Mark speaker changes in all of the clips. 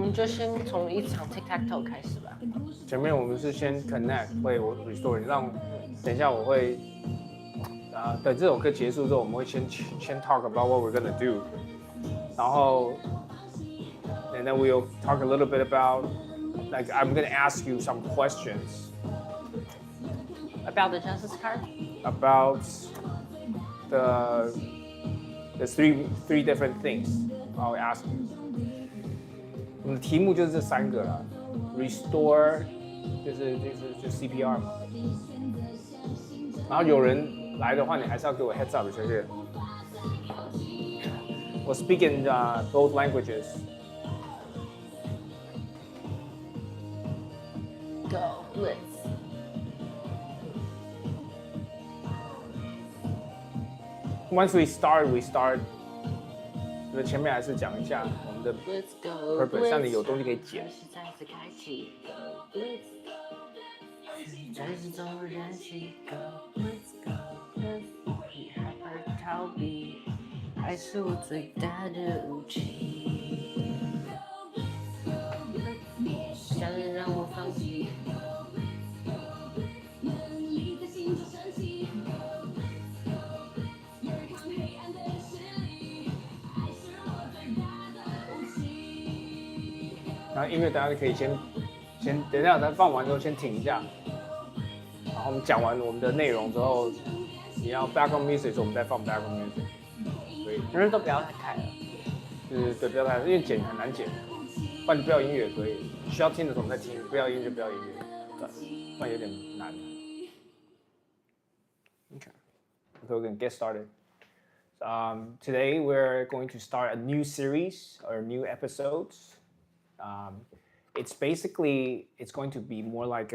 Speaker 1: 们就先从一场 tic tac toe 开始吧。
Speaker 2: 前面我们是先 connect，会我 restore，让等一下我会等这首歌结束之后，我们会先 talk about what we're gonna do，然后 and then we'll talk a little bit about like I'm gonna ask you some questions
Speaker 1: About the Justice card?
Speaker 2: about the three different things I'll ask you。我们的题目就是这三个了 ，restore 就是 CPR 嘛。然后有人来的话，你还是要给我 heads up，谢谢。我 speak in both languages。Go
Speaker 1: Blitz。Once
Speaker 2: we start。那前面还是讲一下我们的
Speaker 1: Let's go
Speaker 2: purpose，让你有东西可以剪。
Speaker 1: 再次开启 Go Blitz， 再次走入人气 Go Blitz Go Blitz， 你害怕逃避，爱是我最大的武器。想让我放弃。
Speaker 2: 然后音乐大家可以先等一下，咱放完之后先停一下，然后我们讲完我们的内容之后，你要 background music 的时候，我们再放 background music。所以
Speaker 1: 人人都不要太开了，
Speaker 2: 就是对，不要太，因为剪很难剪，不然你不要音乐也可以，需要听的时候我们再听，不要音乐就不要音乐，对，不然有点难。Okay, so we're gonna get started. Today we're going to start a new series or new episodes. It's going to be more like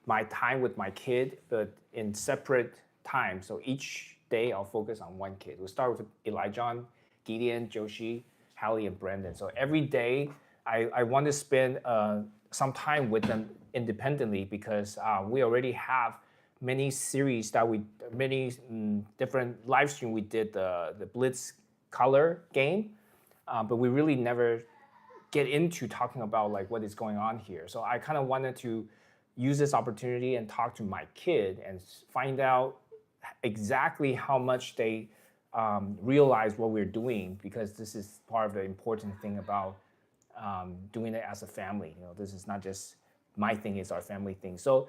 Speaker 2: my time with my kid, but in separate time. So each day I'll focus on one kid. We'll start with Elijah, Gideon, Joshi, Hallie, and Brandon. So every day I want to spend some time with them independently because we already have many series many different live stream we did the Blitz color game, but we really never get into talking about like what is going on here. So I kind of wanted to use this opportunity and talk to my kid and find out exactly how much they realize what we're doing, because this is part of the important thing about doing it as a family. You know, this is not just my thing, it's our family thing. So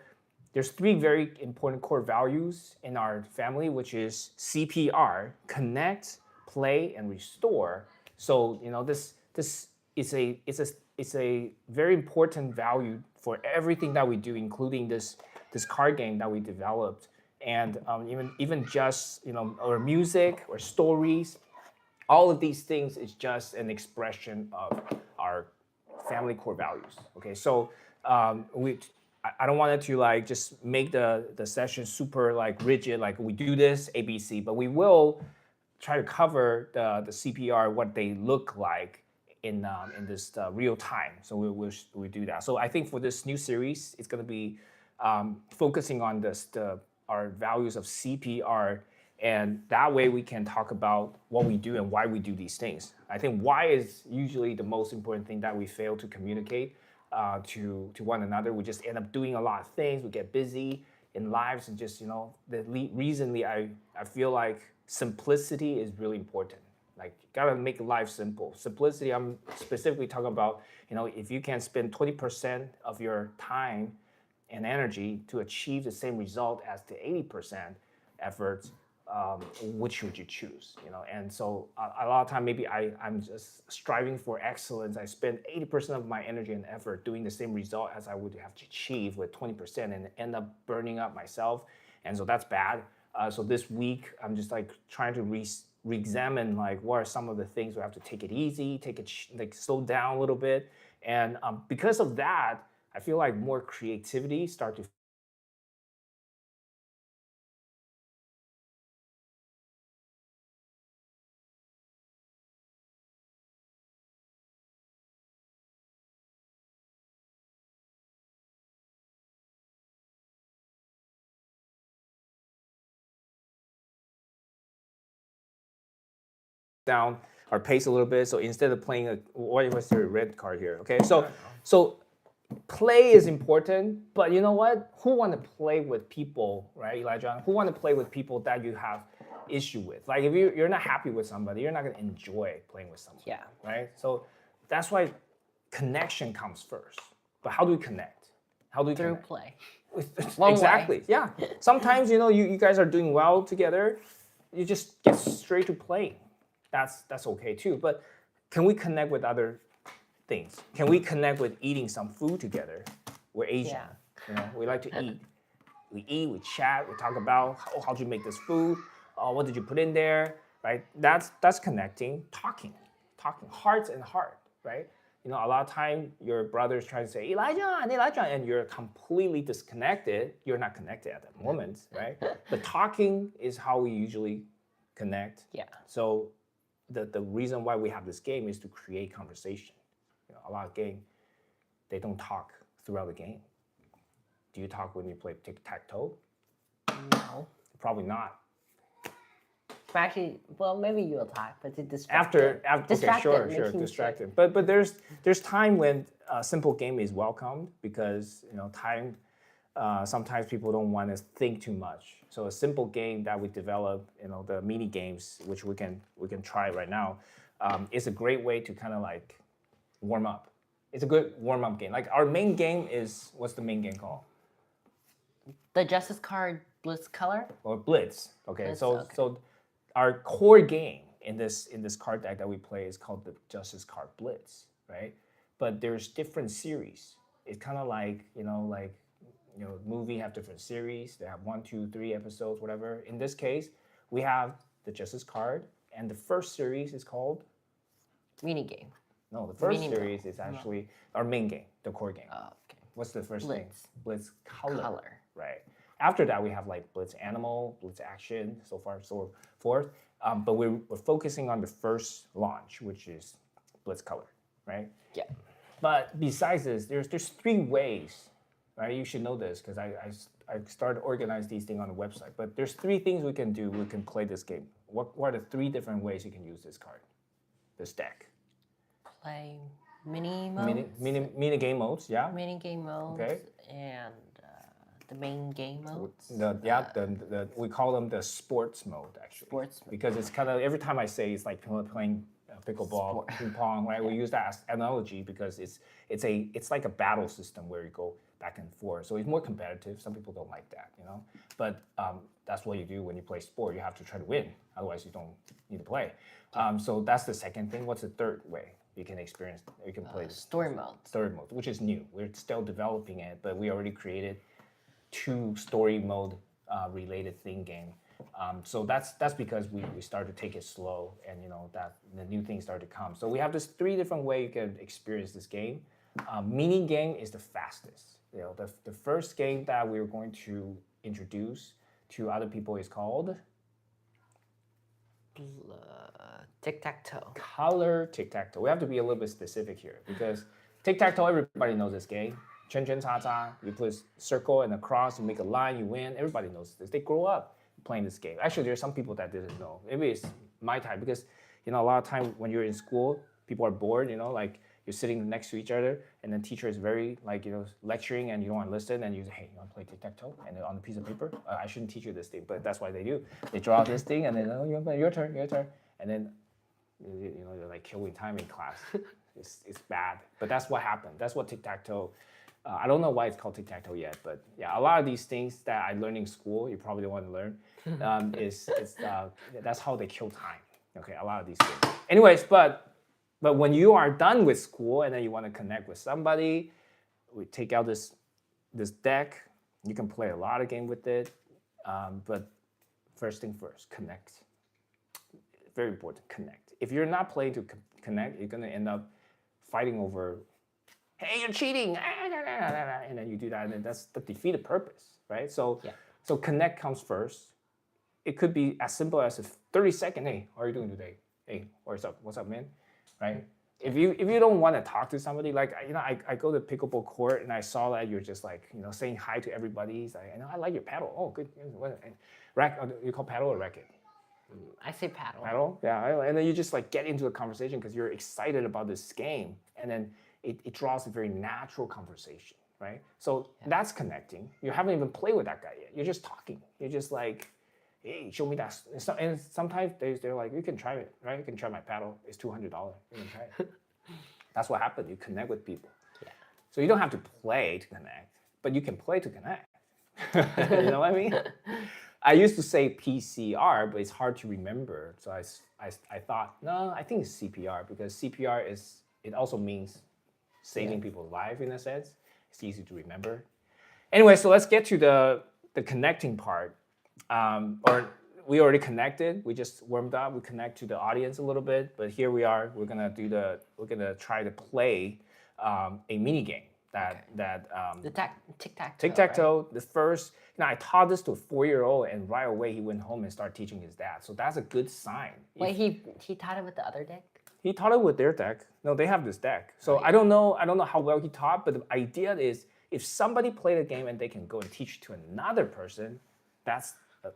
Speaker 2: there's three very important core values in our family, which is CPR, connect, play, and restore. So you know this it's a very important value for everything that we do, including this card game that we developed, and even just our music or stories. All of these things is just an expression of our family core values. Okay, so I don't want it to like just make the session super like rigid, like we do this ABC, but we will try to cover the CPR, what they look like in this real time. So we do that. So I think for this new series, it's going to be focusing on our values of CPR, and that way we can talk about what we do and why we do these things. I think why is usually the most important thing that we fail to communicate to one another. We just end up doing a lot of things. We get busy in lives, and just recently I feel like simplicity is really important. Like, gotta make life simple. Simplicity, I'm specifically talking about, if you can spend 20% of your time and energy to achieve the same result as the 80% efforts, which would you choose? And so a lot of time maybe I'm just striving for excellence. I spend 80% of my energy and effort doing the same result as I would have to achieve with 20% and end up burning up myself. And so that's bad. So this week I'm just like trying to re-examine like what are some of the things we have to take it easy, slow down a little bit. And because of that, I feel like more creativity start to down our pace a little bit. So instead of playing why was there a red card here? Okay, so play is important, but you know what? Who want to play with people, right, Elijah? Who want to play with people that you have issue with? Like if you're not happy with somebody, you're not going to enjoy playing with somebody.
Speaker 1: Yeah.
Speaker 2: Right. So that's why connection comes first. But how do we connect? How do we
Speaker 1: Through
Speaker 2: connect?
Speaker 1: play.
Speaker 2: Exactly. Yeah. Sometimes you guys are doing well together. You just get straight to playing. That's okay too. But can we connect with other things? Can we connect with eating some food together? We're Asian.
Speaker 1: Yeah.
Speaker 2: We like to eat. We eat, we chat, we talk about how'd you make this food, what did you put in there, right? That's connecting, talking, heart and heart, right? A lot of time your brother's trying to say, Elijah, and you're completely disconnected. You're not connected at that moment, right? But talking is how we usually connect.
Speaker 1: Yeah.
Speaker 2: So the reason why we have this game is to create conversation. A lot of game, they don't talk throughout the game. Do you talk when you play tic-tac-toe?
Speaker 1: No.
Speaker 2: Probably not.
Speaker 1: Actually, well, maybe you'll talk, but to distract
Speaker 2: Okay, sure, distracted. But there's time when a simple game is welcomed because time. Sometimes people don't want to think too much. So a simple game that we develop, the mini games, which we can try right now, is a great way to kind of like warm up. It's a good warm up game. Like our main game is what's the main game called?
Speaker 1: The Justice Card Blitz Color?
Speaker 2: Or Blitz. Okay,
Speaker 1: Blitz,
Speaker 2: so our core game in this card deck that we play is called the Justice Card Blitz, right? But there's different series. It's kind of like movie have different series. They have 1, 2, 3 episodes, whatever. In this case, we have the Justice Card, and the first series is called
Speaker 1: Mini game.
Speaker 2: No, the first series is actually our main game, the core game.
Speaker 1: Oh, okay.
Speaker 2: What's the first
Speaker 1: Blitz.
Speaker 2: thing? Blitz Color.
Speaker 1: Color.
Speaker 2: Right. After that, we have like Blitz Animal, Blitz Action, so far so forth. But we're focusing on the first launch, which is Blitz Color, right?
Speaker 1: Yeah.
Speaker 2: But besides this, there's 3 ways, right? You should know this because I started organize these things on the website. But there's 3 things we can do. We can play this game. What are the 3 different ways you can use this card, this deck?
Speaker 1: Play mini modes.
Speaker 2: Mini game modes, yeah.
Speaker 1: Mini game modes.
Speaker 2: Okay.
Speaker 1: And the main game modes.
Speaker 2: We call them the sports mode actually.
Speaker 1: Sports mode.
Speaker 2: Because it's kind of every time I say it's like playing pickleball, ping pong, right? We use that as analogy because it's like a battle system where you go back and forth. So it's more competitive. Some people don't like that, But that's what you do when you play sport. You have to try to win. Otherwise, you don't need to play. So that's the second thing. What's the third way you can experience? You can play
Speaker 1: story mode.
Speaker 2: Story mode, which is new. We're still developing it, but we already created 2 story mode related thing game. So that's because we started to take it slow, and that the new things started to come. So we have this 3 different ways you can experience this game. Mini game is the fastest. The first game that we're going to introduce to other people is called
Speaker 1: Tic-tac-toe.
Speaker 2: Color tic-tac-toe. We have to be a little bit specific here because tic-tac-toe, everybody knows this game. Chen chen cha cha. You put a circle and a cross, you make a line, you win. Everybody knows this. They grow up playing this game. Actually, there's some people that didn't know. Maybe it's my type because a lot of time when you're in school, people are bored. Like you're sitting next to each other, and then teacher is very lecturing, and you don't want to listen, and you say, hey, you want to play tic-tac-toe? And on a piece of paper, I shouldn't teach you this thing, but that's why they do. They draw this thing, and then your turn, and then you're like killing time in class. It's bad, but that's what happened. That's what tic-tac-toe. I don't know why it's called tic-tac-toe yet, but yeah, a lot of these things that I learned in school, you probably don't want to learn, that's how they kill time. Okay, a lot of these things. Anyways, but when you are done with school and then you want to connect with somebody, we take out this deck. You can play a lot of games with it, but first thing first, connect. Very important, connect. If you're not playing to connect, you're gonna end up fighting over, hey, you're cheating, and then you do that, and then that's the defeated purpose, right? So connect comes first. It could be as simple as a 30-second, hey, how are you doing today? Hey, what's up, man? Right? If you don't want to talk to somebody, like I go to pickleball court and I saw that you're just like saying hi to everybody. He's like, I like your paddle. Oh, good. You call paddle or racket?
Speaker 1: I say paddle.
Speaker 2: Paddle, yeah. And then you just like get into a conversation because you're excited about this game, and then it draws a very natural conversation, right? So that's connecting. You haven't even played with that guy yet. You're just talking. You're just like, hey, show me that. And sometimes they're like, you can try it, right? You can try my paddle. It's $200. You can try it. That's what happened. You connect with people.
Speaker 1: Yeah.
Speaker 2: So you don't have to play to connect, but you can play to connect. You know what I mean? I used to say PCR, but it's hard to remember. So I thought, no, I think it's CPR because CPR it also means saving people's life in a sense. It's easy to remember. Anyway, so let's get to the connecting part. Or we already connected. We just warmed up. We connect to the audience a little bit, but here we are. We're gonna try to play a mini game
Speaker 1: The tic-tac-toe.
Speaker 2: tic-tac-toe.
Speaker 1: Right?
Speaker 2: The first, I taught this to a 4-year-old, and right away he went home and started teaching his dad. So that's a good sign.
Speaker 1: Wait, he taught it with the other deck?
Speaker 2: He taught it with their deck. No, they have this deck. So I don't know how well he taught, but the idea is if somebody played a game and they can go and teach to another person, that's a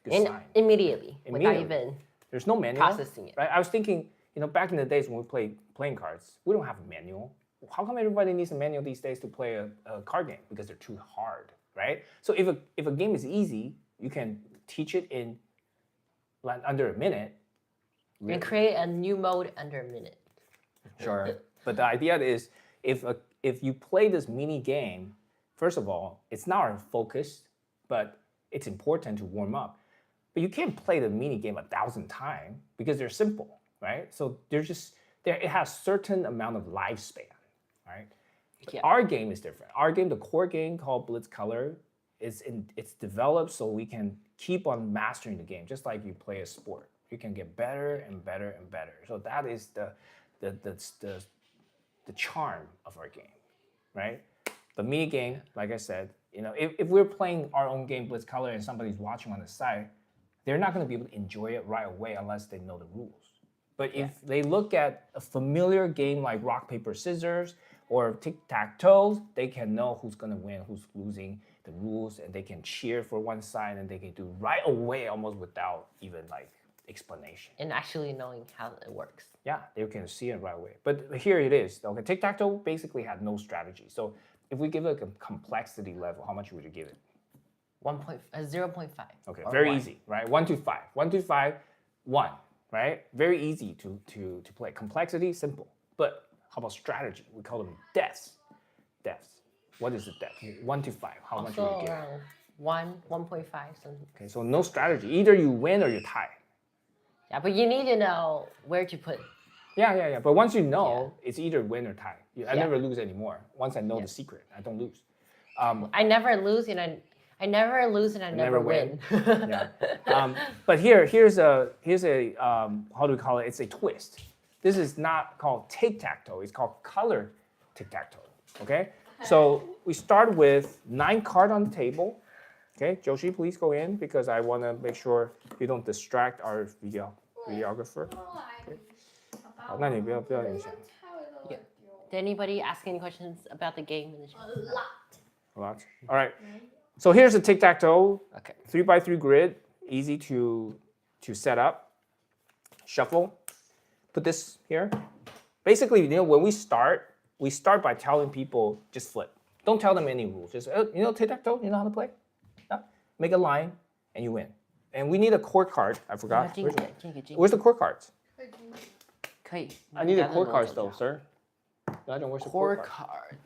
Speaker 2: good sign.
Speaker 1: Immediately, without even
Speaker 2: there's no manual
Speaker 1: processing it.
Speaker 2: Right? I was thinking, back in the days when we played playing cards, we don't have a manual. How come everybody needs a manual these days to play a card game? Because they're too hard, right? So if a game is easy, you can teach it in under a minute.
Speaker 1: And create a new mode under a minute.
Speaker 2: Sure. But the idea is if you play this mini game, first of all, it's not our focus, but it's important to warm up. But you can't play the mini game 1,000 times because they're simple, right? So it has certain amount of lifespan, right? Yeah. Our game is different. Our game, the core game called Blitz Color, it's developed so we can keep on mastering the game, just like you play a sport. You can get better and better and better. So that is the charm of our game, right? The mini game, like I said, if we're playing our own game, Blitz Color, and somebody's watching on the side, they're not going to be able to enjoy it right away unless they know the rules. But if they look at a familiar game like rock, paper, scissors or tic-tac-toe, they can know who's going to win, who's losing, the rules, and they can cheer for one side, and they can do right away almost without even like explanation.
Speaker 1: And actually knowing how it works.
Speaker 2: Yeah, they can see it right away. But here it is. Okay, tic-tac-toe basically had no strategy. So if we give it a complexity level, how much would you give it?
Speaker 1: 0.5.
Speaker 2: Okay, very easy, right? 1 to 5. 1 to 5, 1, right? Very easy to play. Complexity, simple. But how about strategy? We call them depths. Depths. What is the depth? 1 to 5. How much would you give it?
Speaker 1: 1.5. Something.
Speaker 2: Okay, so no strategy. Either you win or you tie.
Speaker 1: Yeah, but you need to know where to put.
Speaker 2: Yeah. But once you know, it's either win or tie. I never lose anymore. Once I know the secret, I don't lose.
Speaker 1: I never lose and I never win.
Speaker 2: Yeah. But here's a how do we call it? It's a twist. This is not called tic-tac-toe. It's called color tic-tac-toe. Okay. So we start with 9 cards on the table. Okay, Joshi, please go in because I want to make sure you don't distract our videographer. Okay. 好，那你不要影响。
Speaker 1: Yeah. Did anybody ask any questions about the game?
Speaker 2: A lot. All right. So here's a tic-tac-toe.
Speaker 1: Okay.
Speaker 2: 3x3 grid, easy to set up. Shuffle. Put this here. Basically, when we start by telling people just flip. Don't tell them any rules. Just tic-tac-toe. You know how to play. Yeah. Make a line, and you win. And we need a core card. I forgot. Where's the core cards? I need the core cards though, sir. Where's the core
Speaker 1: card?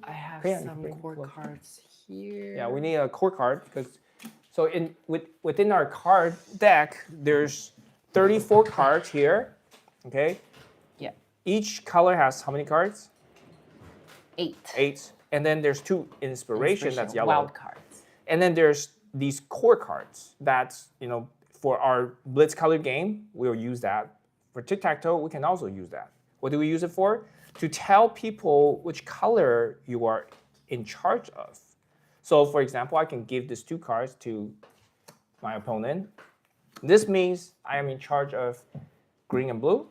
Speaker 1: I have some core cards here.
Speaker 2: Yeah, we need a core card because within our card deck, there's 34 cards here. Okay.
Speaker 1: Yeah.
Speaker 2: Each color has how many cards?
Speaker 1: 8.
Speaker 2: 8. And then there's 2 inspiration that's yellow.
Speaker 1: Wild cards.
Speaker 2: And then there's these core cards that's, for our Blitz Color game, we'll use that. For tic-tac-toe, we can also use that. What do we use it for? To tell people which color you are in charge of. So for example, I can give these 2 cards to my opponent. This means I am in charge of green and blue,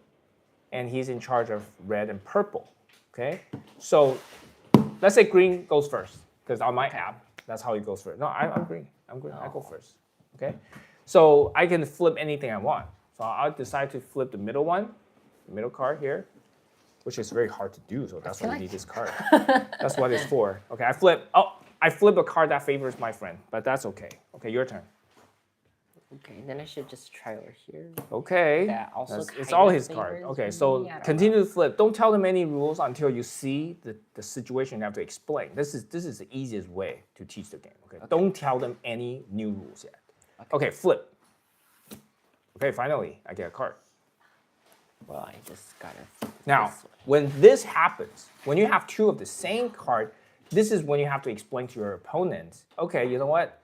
Speaker 2: and he's in charge of red and purple. Okay? So let's say green goes first, because on my app, that's how it goes first. No, I'm green. I go first. Okay? So I can flip anything I want. So I'll decide to flip the middle one, the middle card here, which is very hard to do. So that's why you need this card. That's what it's for. Okay, I flip a card that favors my friend, but that's okay. Okay, your turn.
Speaker 1: Okay, then I should just try over here.
Speaker 2: Okay.
Speaker 1: That also
Speaker 2: It's
Speaker 1: kinda
Speaker 2: all his card.
Speaker 1: favors
Speaker 2: Okay,
Speaker 1: me,
Speaker 2: so
Speaker 1: I don't
Speaker 2: continue to flip. Don't tell them any rules until you see the situation you have to explain. This is the easiest way to teach the game. Okay. Don't tell them any new rules yet. Okay, flip. Okay, finally, I get a card.
Speaker 1: Well, I just gotta flip
Speaker 2: Now,
Speaker 1: this one.
Speaker 2: when this happens, when you have two of the same card, this is when you have to explain to your opponent, okay, you know what?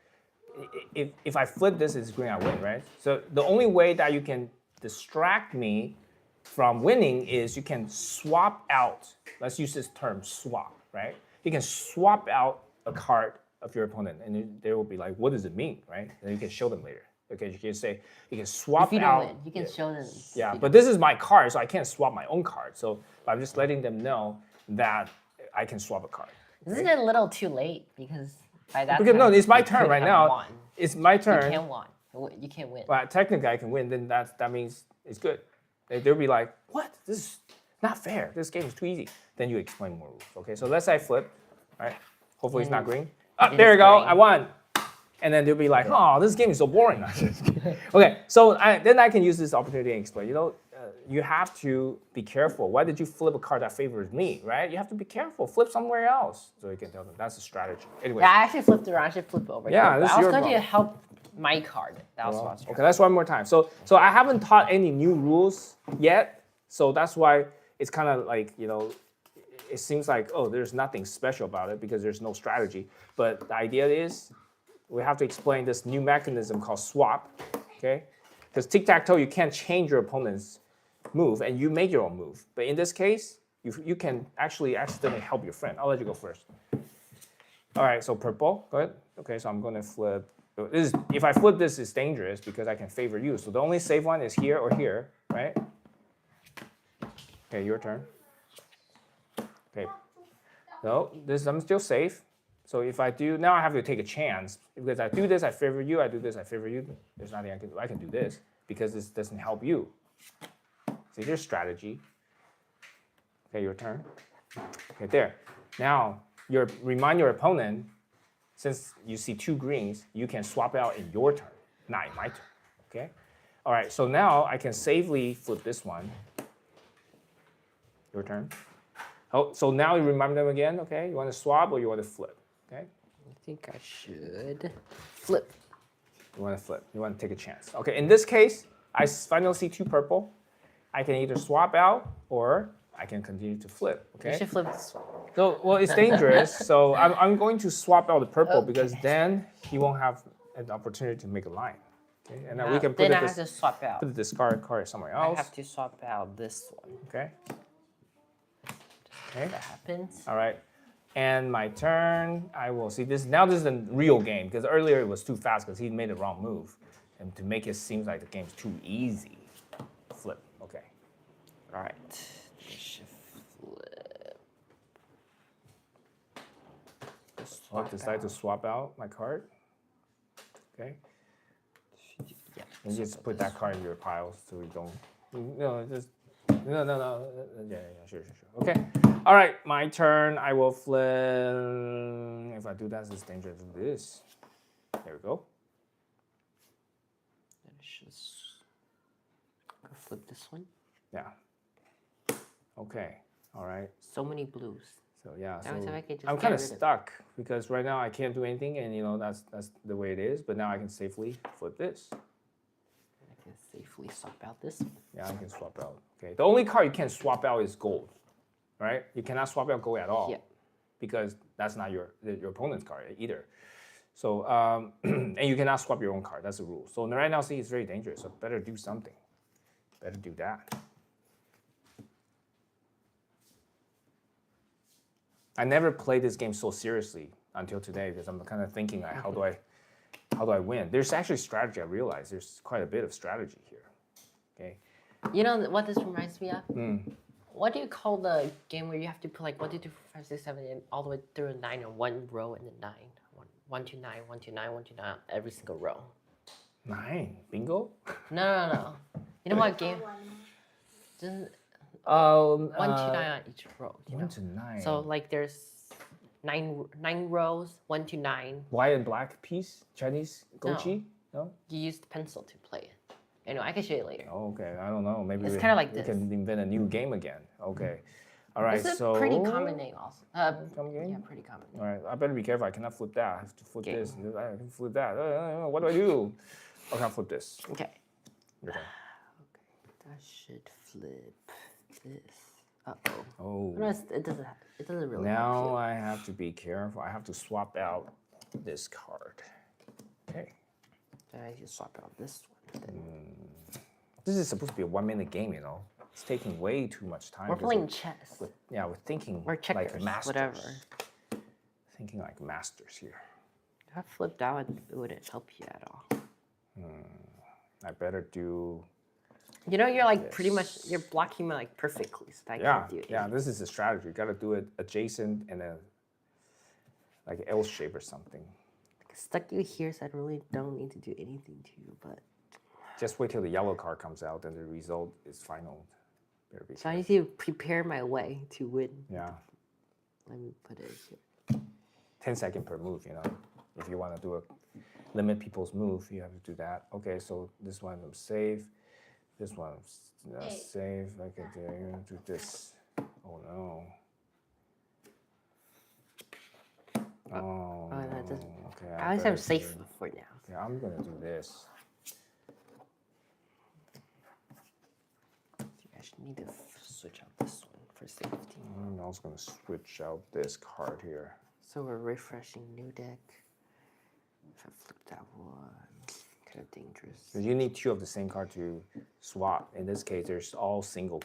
Speaker 2: If I flip this, it's green, I win, right? So the only way that you can distract me from winning is you can swap out, let's use this term, swap, right? You can swap out a card of your opponent and they will be like, what does it mean, right? And you can show them later. Okay, you can say, you can swap
Speaker 1: If you don't
Speaker 2: out.
Speaker 1: win, you can show them.
Speaker 2: Yeah, but this is my card, so I can't swap my own card. So I'm just letting them know that I can swap a card.
Speaker 1: Isn't it a little too late? Because by that
Speaker 2: Because
Speaker 1: time,
Speaker 2: no, it's my
Speaker 1: you
Speaker 2: turn
Speaker 1: could
Speaker 2: right
Speaker 1: have
Speaker 2: now.
Speaker 1: won.
Speaker 2: It's my
Speaker 1: You
Speaker 2: turn.
Speaker 1: can't win. You can't win.
Speaker 2: But technically I can win, then that means it's good. They'll be like, what? This is not fair. This game is too easy. Then you explain more rules. Okay, so let's say I flip, right? Hopefully it's not green. Ah, there you go, I won. And then they'll be like, oh, this game is so boring. Okay, so then I can use this opportunity and explain, you have to be careful. Why did you flip a card that favors me, right? You have to be careful. Flip somewhere else. So you can tell them that's a strategy. Anyway.
Speaker 1: Yeah, I actually flipped it around. I should flip it over
Speaker 2: Yeah,
Speaker 1: here.
Speaker 2: this
Speaker 1: But
Speaker 2: is
Speaker 1: I was
Speaker 2: your
Speaker 1: going to
Speaker 2: problem.
Speaker 1: help my card. That was what I was trying.
Speaker 2: Okay, let's one more time. So I haven't taught any new rules yet. So that's why it's kind of like, it seems like, oh, there's nothing special about it because there's no strategy. But the idea is we have to explain this new mechanism called swap, okay? Because tic-tac-toe, you can't change your opponent's move and you make your own move. But in this case, you can actually accidentally help your friend. I'll let you go first. All right, so purple, go ahead. Okay, so I'm gonna flip. If I flip this, it's dangerous because I can favor you. So the only safe one is here or here, right? Okay, your turn. Okay. No, I'm still safe. So if I do, now I have to take a chance. Because I do this, I favor you. I do this, I favor you. There's nothing I can do. I can do this because this doesn't help you. See, there's strategy. Okay, your turn. Okay, there. Now, remind your opponent, since you see two greens, you can swap out in your turn, not in my turn. Okay? All right, so now I can safely flip this one. Your turn. Oh, so now you remind them again, okay? You want to swap or you want to flip? Okay?
Speaker 1: I think I should flip.
Speaker 2: You want to flip. You want to take a chance. Okay, in this case, I finally see two purple. I can either swap out or I can continue to flip. Okay.
Speaker 1: You should flip this one.
Speaker 2: So, well, it's dangerous. So I'm going to swap out the purple because then he won't have an opportunity to make a line. Okay, and then we can put
Speaker 1: Then I have to swap out.
Speaker 2: put the discard card somewhere
Speaker 1: I
Speaker 2: else.
Speaker 1: have to swap out this one.
Speaker 2: Okay. Okay.
Speaker 1: That happens.
Speaker 2: All right. And my turn. I will see this. Now this is a real game because earlier it was too fast because he made the wrong move, and to make it seem like the game's too easy. Flip. Okay.
Speaker 1: All right. Should flip.
Speaker 2: I'll decide to swap out my card. Okay.
Speaker 1: Yeah.
Speaker 2: And just put that card in your pile so we don't. No, just. No. Yeah, sure. Okay. All right, my turn. I will flip. If I do that, it's dangerous to do this. There we go.
Speaker 1: Then I should flip this one.
Speaker 2: Yeah. Okay. All right.
Speaker 1: So many blues.
Speaker 2: So yeah.
Speaker 1: Every time I can just
Speaker 2: I'm
Speaker 1: get
Speaker 2: kind of
Speaker 1: rid of it.
Speaker 2: stuck because right now I can't do anything, and that's the way it is. But now I can safely flip this.
Speaker 1: I can safely swap out this one.
Speaker 2: Yeah, I can swap out. Okay. The only card you can't swap out is gold, right? You cannot swap out gold at all.
Speaker 1: Yeah.
Speaker 2: Because that's not your opponent's card either. So and you cannot swap your own card. That's the rule. So right now, see, it's very dangerous. So better do something. Better do that. I never played this game so seriously until today because I'm kind of thinking like, how do I win? There's actually strategy. I realize there's quite a bit of strategy here. Okay.
Speaker 1: You know what this reminds me of? What do you call the game where you have to put like 1, 2, 3, 4, 5, 6, 7, 8, all the way through a 9 on one row and then 9? 1, 2, 9, 1, 2, 9, 1, 2, 9 every single row.
Speaker 2: 9. Bingo?
Speaker 1: No. You know what game? Just
Speaker 2: Um,
Speaker 1: 1 to 9 on each row. You
Speaker 2: 1
Speaker 1: know?
Speaker 2: to 9.
Speaker 1: So like there's nine rows, 1 to 9.
Speaker 2: White and black piece? Chinese gochi? No?
Speaker 1: You use the pencil to play it. Anyway, I can show you later.
Speaker 2: Oh, okay, I don't know. Maybe
Speaker 1: It's
Speaker 2: we,
Speaker 1: kinda like
Speaker 2: we
Speaker 1: this.
Speaker 2: can invent a new game again. Okay. All right,
Speaker 1: It's a
Speaker 2: so...
Speaker 1: pretty common name also.
Speaker 2: Common game?
Speaker 1: Yeah, pretty common name.
Speaker 2: All right, I better be careful. I cannot flip that. I have to flip
Speaker 1: Okay.
Speaker 2: this. I can flip that. What do I do? I can't flip this.
Speaker 1: Okay.
Speaker 2: Your turn.
Speaker 1: That should flip this. Uh-oh.
Speaker 2: Oh.
Speaker 1: No, it doesn't really
Speaker 2: Now
Speaker 1: feel.
Speaker 2: I have to be careful. I have to swap out this card. Okay.
Speaker 1: Then I just swap out this one. Then.
Speaker 2: This is supposed to be a 1-minute game, you know. It's taking way too much time.
Speaker 1: We're
Speaker 2: because
Speaker 1: playing chess.
Speaker 2: we're thinking
Speaker 1: Or checkers,
Speaker 2: like masters.
Speaker 1: whatever.
Speaker 2: Thinking like masters here.
Speaker 1: If I flipped out, it wouldn't help you at all.
Speaker 2: I better do.
Speaker 1: You know, you're like pretty much,
Speaker 2: Yes.
Speaker 1: you're blocking me like perfectly, so I
Speaker 2: Yeah,
Speaker 1: can't do it.
Speaker 2: yeah. This is the strategy. You gotta do it adjacent and a like L shape or something.
Speaker 1: Stuck you here, so I really don't need to do anything to you, but.
Speaker 2: Just wait till the yellow card comes out, and the result is final. Better be.
Speaker 1: So I need to prepare my way to win.
Speaker 2: Yeah.
Speaker 1: Let me put it here.
Speaker 2: 10 seconds per move, you know. If you want to do a limit people's move, you have to do that. Okay, so this one I'm safe. This one I'm safe. I can do this. Oh no. Oh,
Speaker 1: that doesn't.
Speaker 2: okay.
Speaker 1: At least I'm safe for now.
Speaker 2: Yeah, I'm gonna do this.
Speaker 1: I should need to switch out this one for safety.
Speaker 2: I'm also gonna switch out this card here.
Speaker 1: So we're refreshing new deck. If I flip that one, kind of dangerous.
Speaker 2: You need 2 of the same card to swap. In this case, there's all single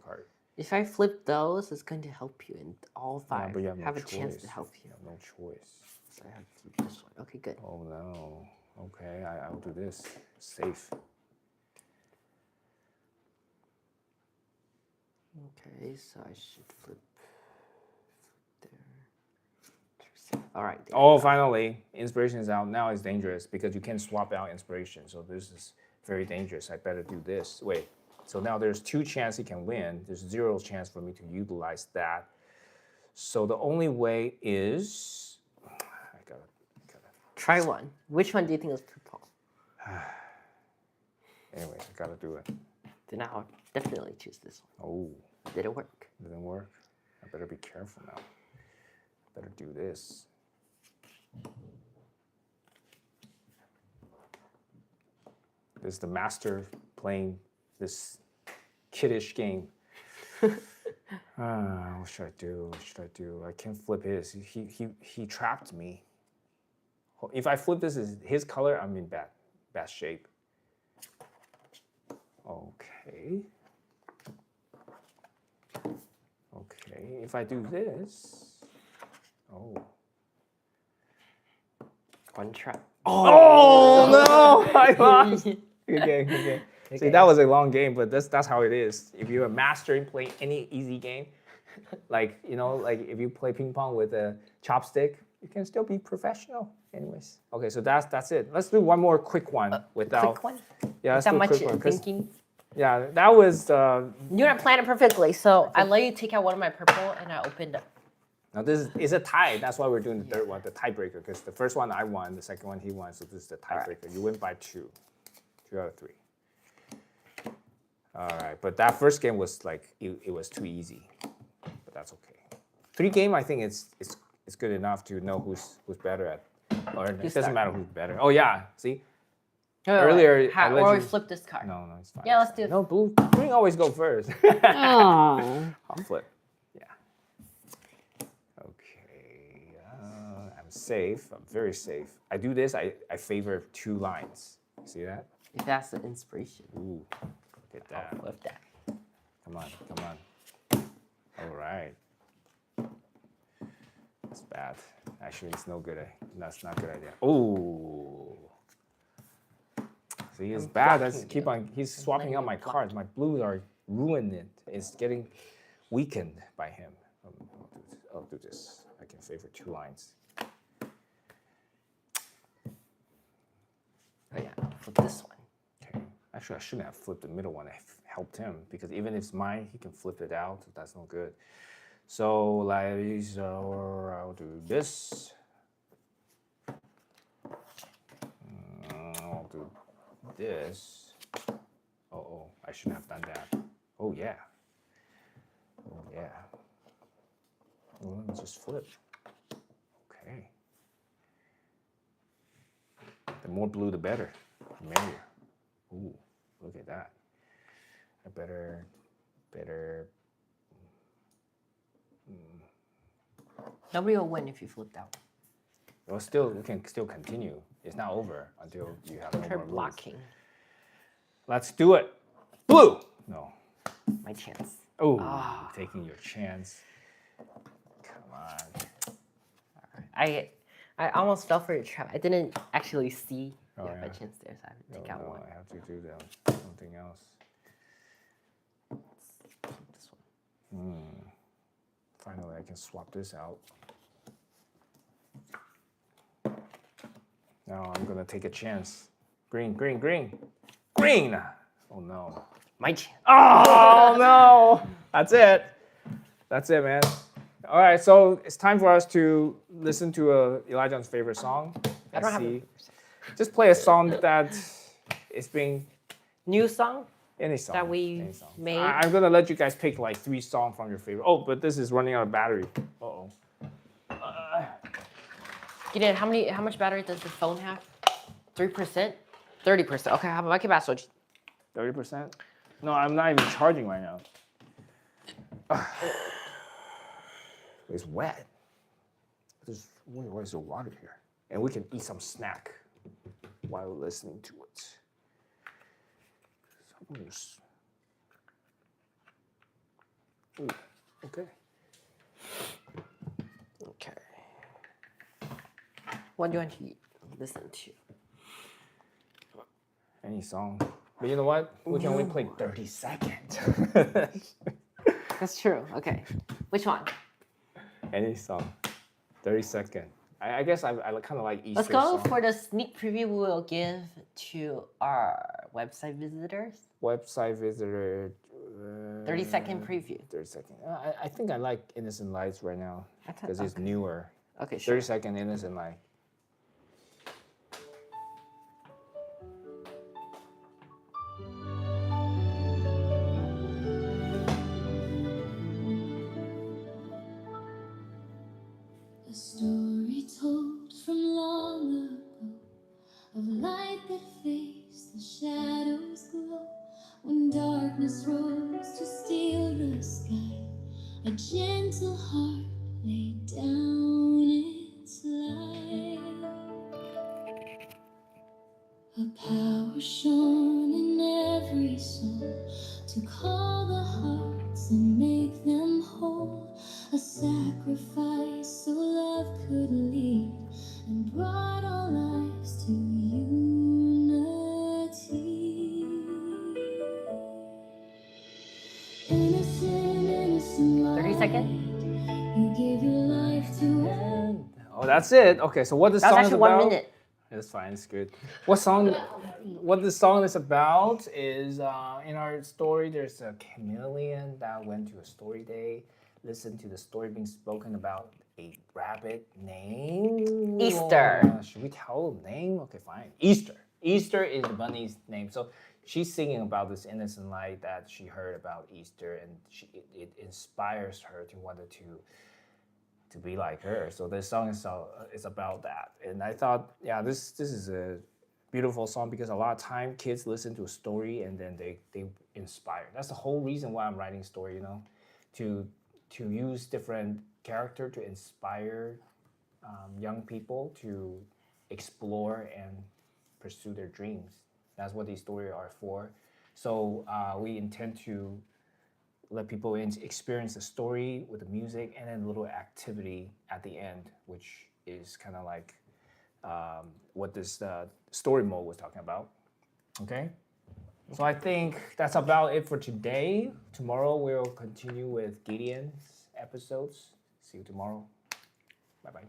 Speaker 2: card.
Speaker 1: If I flip those, it's going to help you, and all 5
Speaker 2: but you have no
Speaker 1: a chance to
Speaker 2: choice.
Speaker 1: help you.
Speaker 2: You have no choice.
Speaker 1: So I have to flip this one. Okay, good.
Speaker 2: Oh no. Okay, I'll do this. Safe.
Speaker 1: Okay, so I should flip there. All right. there
Speaker 2: Oh,
Speaker 1: we go.
Speaker 2: finally, inspiration is out. Now it's dangerous because you can swap out inspiration. So this is very dangerous. I better do this. Wait. So now there's 2 chances he can win. There's 0 chance for me to utilize that. So the only way is I gotta.
Speaker 1: Try one. Which one do you think is purple?
Speaker 2: Anyways, I gotta do it.
Speaker 1: Then I'll definitely choose this one.
Speaker 2: Oh,
Speaker 1: Did it work?
Speaker 2: didn't work. I better be careful now. Better do this. This is the master playing this kiddish game. What should I do? What should I do? I can't flip his. He trapped me. If I flip this as his color, I'm in bad shape. Okay. Okay. If I do this, oh.
Speaker 1: One trap.
Speaker 2: Oh no! I lost. Good game, good game. See,
Speaker 1: Okay.
Speaker 2: that was a long game, but that's how it is. If you're a master in playing any easy game, like like if you play ping pong with a chopstick, you can still be professional. Anyways, okay, so that's it. Let's do one more quick one without.
Speaker 1: Quick one.
Speaker 2: Yeah, let's
Speaker 1: That
Speaker 2: do a
Speaker 1: much
Speaker 2: quick one. 'Cause,
Speaker 1: thinking.
Speaker 2: yeah, that was.
Speaker 1: You didn't plan it perfectly, so I let you take out one of my purple, and I opened up.
Speaker 2: Now this is a tie. That's why we're doing the third one, the tiebreaker, because the first one I won, the second one he won, so this is the tiebreaker. You win by 2 out of 3. All right, but that first game was like it was too easy, but that's okay. 3 game, I think it's good enough to know who's better at, or it doesn't
Speaker 1: start.
Speaker 2: matter who's better. Oh yeah, see,
Speaker 1: Wait,
Speaker 2: Earlier, I let
Speaker 1: or we
Speaker 2: you-
Speaker 1: flip this card.
Speaker 2: no, it's fine.
Speaker 1: Yeah,
Speaker 2: it's
Speaker 1: let's do
Speaker 2: fine.
Speaker 1: it.
Speaker 2: No, blue. Green always go first.
Speaker 1: Oh.
Speaker 2: I'll flip. Yeah. Okay. I'm safe. I'm very safe. I do this. I favor 2 lines. See that?
Speaker 1: If that's the inspiration,
Speaker 2: Ooh. Look at that.
Speaker 1: I'll flip that.
Speaker 2: Come on. Come on. All right. That's bad. Actually, it's no good. That's not a good idea. Ooh. See, it's bad. That's
Speaker 1: blocking
Speaker 2: keep
Speaker 1: you.
Speaker 2: on. He's swapping out my cards. My blues are ruining. It's getting weakened by him. I'll do this. I can favor 2 lines.
Speaker 1: Oh yeah. flip this one.
Speaker 2: Okay. Actually, I shouldn't have flipped the middle one. I helped him because even if it's mine, he can flip it out. That's no good. So, like, so I'll do this. I'll do this. Oh, I shouldn't have done that. Oh, yeah. Oh, yeah. Well, let me just flip. Okay. The more blue, the better. The merrier. Ooh, look at that. I better.
Speaker 1: Nobody will win if you flip that one.
Speaker 2: Well, we can still continue. It's not over until you have no
Speaker 1: Try
Speaker 2: more moves.
Speaker 1: blocking.
Speaker 2: Let's do it. Blue. No.
Speaker 1: My chance.
Speaker 2: Oh, taking your chance. Come on.
Speaker 1: I almost fell for your trap. I didn't actually see
Speaker 2: Oh,
Speaker 1: you have
Speaker 2: yeah.
Speaker 1: a chance there, so I have to take out
Speaker 2: No,
Speaker 1: one.
Speaker 2: I have to do something else.
Speaker 1: This one.
Speaker 2: Finally, I can swap this out. Now I'm gonna take a chance. Green, green, green, green. Oh no.
Speaker 1: My chance.
Speaker 2: Oh no. That's it. That's it, man. All right, so it's time for us to listen to Elijah's favorite song.
Speaker 1: I don't have a
Speaker 2: Just play a song that is being
Speaker 1: new song.
Speaker 2: any song
Speaker 1: That we
Speaker 2: any song.
Speaker 1: made?
Speaker 2: I'm gonna let you guys pick like 3 songs from your favorite. Oh, but this is running out of battery. Uh-oh.
Speaker 1: Gideon, how much battery does the phone have? 3%? 30%. Okay, how about que
Speaker 2: 30%? No, I'm not even charging right now. It's wet. Why is there water here? And we can eat some snack while listening to it. Ooh, okay.
Speaker 1: Okay. What do you want to listen to?
Speaker 2: Any song. But you know what? We can only play 30 seconds.
Speaker 1: That's true. Okay. Which one?
Speaker 2: Any song. 30 seconds. I guess I kind of like Easter
Speaker 1: Let's go
Speaker 2: song.
Speaker 1: for the sneak preview we will give to our website visitors.
Speaker 2: Website visitor.
Speaker 1: 30-second preview.
Speaker 2: 30 seconds. I think I like Innocent Lights right now because it's newer.
Speaker 1: Okay, sure.
Speaker 2: 30-second Innocent Light.
Speaker 3: A story told from long ago of light that faced the shadows glow. When darkness rose to steal the sky, a gentle heart laid down its light. A power shone in every soul to call the hearts and make them whole. A sacrifice so love could lead and brought all lives to unity. Innocent light.
Speaker 1: 30 seconds?
Speaker 3: You gave your life to end.
Speaker 2: Oh, that's it. Okay, so what this
Speaker 1: That was
Speaker 2: song is
Speaker 1: actually
Speaker 2: about?
Speaker 1: 1 minute.
Speaker 2: It's fine. It's good. What this song is about is in our story. There's a chameleon that went to a story day, listened to the story being spoken about a rabbit named
Speaker 1: Easter.
Speaker 2: Should we tell the name? Okay, fine. Easter. Easter is the bunny's name. So she's singing about this innocent light that she heard about Easter, and it inspires her to want to be like her. So this song is about that. And I thought, yeah, this is a beautiful song because a lot of time kids listen to a story and then they inspire. That's the whole reason why I'm writing story, to use different character to inspire young people to explore and pursue their dreams. That's what these stories are for. So we intend to let people experience the story with the music and then a little activity at the end, which is kind of like what this story mode was talking about. Okay? So I think that's about it for today. Tomorrow we'll continue with Gideon's episodes. See you tomorrow. Bye-bye.